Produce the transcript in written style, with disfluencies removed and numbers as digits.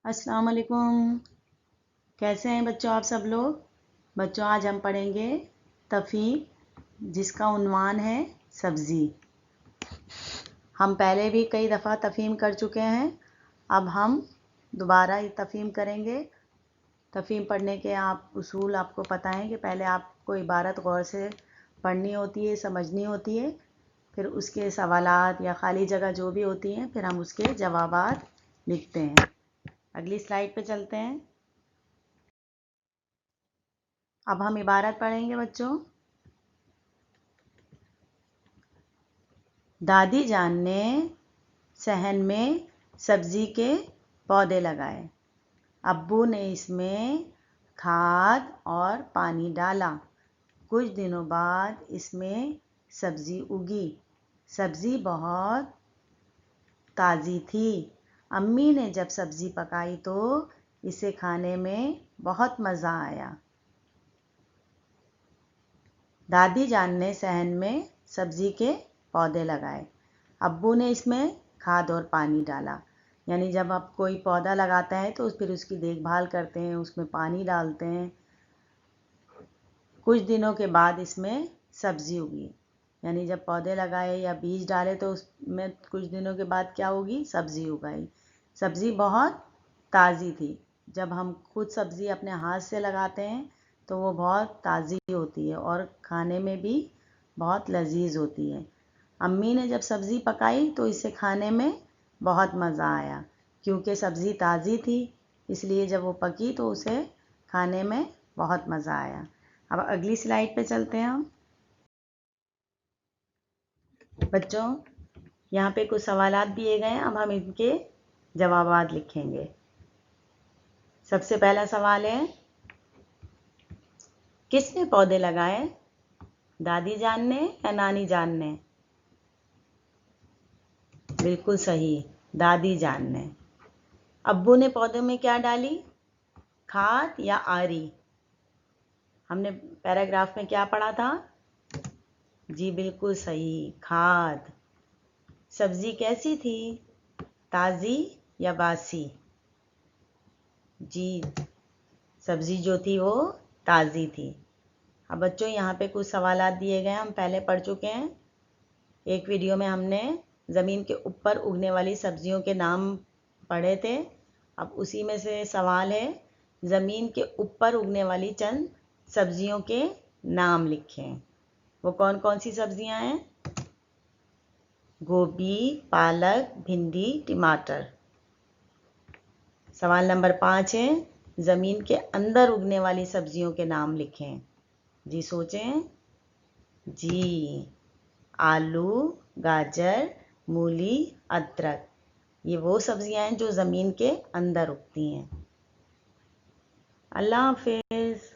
अस्सलाम वालेकुम। कैसे हैं बच्चों आप सब लोग। बच्चों आज हम पढ़ेंगे तफ़हीम जिसका उन्वान है सब्ज़ी। हम पहले भी कई दफ़ा तफ़हीम कर चुके हैं, अब हम दोबारा ये तफ़हीम करेंगे। तफ़हीम पढ़ने के उसूल आपको पता है कि पहले आपको इबारत गौर से पढ़नी होती है, समझनी होती है, फिर उसके सवालात या खाली जगह जो भी होती हैं फिर हम उसके जवाबात लिखते हैं। अगली स्लाइड पे चलते हैं। अब हम इबारत पढ़ेंगे बच्चों। दादी जान ने सहन में सब्जी के पौधे लगाए। अब्बू ने इसमें खाद और पानी डाला। कुछ दिनों बाद इसमें सब्जी उगी। सब्जी बहुत ताज़ी थी। अम्मी ने जब सब्जी पकाई तो इसे खाने में बहुत मज़ा आया। दादी जान ने सहन में सब्जी के पौधे लगाए। अब्बू ने इसमें खाद और पानी डाला। यानी जब आप कोई पौधा लगाते हैं तो फिर उसकी देखभाल करते हैं, उसमें पानी डालते हैं। कुछ दिनों के बाद इसमें सब्जी उगी। यानी जब पौधे लगाए या बीज डाले तो उसमें कुछ दिनों के बाद क्या होगी, सब्जी उगाई। सब्जी बहुत ताज़ी थी। जब हम खुद सब्ज़ी अपने हाथ से लगाते हैं तो वो बहुत ताज़ी होती है और खाने में भी बहुत लजीज होती है। अम्मी ने जब सब्ज़ी पकाई तो इसे खाने में बहुत मज़ा आया। क्योंकि सब्ज़ी ताज़ी थी इसलिए जब वो पकी तो उसे खाने में बहुत मज़ा आया। अब अगली स्लाइड पे चलते हैं हम। बच्चों यहाँ पे कुछ सवालात दिए गए हैं, अब हम इनके जवाबात लिखेंगे। सबसे पहला सवाल है, किसने पौधे लगाए, दादी जान ने या नानी जान ने। बिल्कुल सही, दादी जान ने। अब्बू ने पौधों में क्या डाली, खाद या आरी। हमने पैराग्राफ में क्या पढ़ा था, जी बिल्कुल सही, खाद। सब्जी कैसी थी, ताज़ी या बासी। जी सब्जी जो थी वो ताज़ी थी। अब बच्चों यहाँ पे कुछ सवालात दिए गए हैं, हम पहले पढ़ चुके हैं। एक वीडियो में हमने ज़मीन के ऊपर उगने वाली सब्जियों के नाम पढ़े थे। अब उसी में से सवाल है, ज़मीन के ऊपर उगने वाली चंद सब्जियों के नाम लिखें। वो कौन कौन सी सब्जियां हैं, गोभी, पालक, भिंडी, टमाटर। सवाल नंबर 5 है, ज़मीन के अंदर उगने वाली सब्जियों के नाम लिखें। जी सोचें। जी आलू, गाजर, मूली, अदरक, ये वो सब्जियां हैं जो ज़मीन के अंदर उगती हैं। अल्लाह हाफिज़।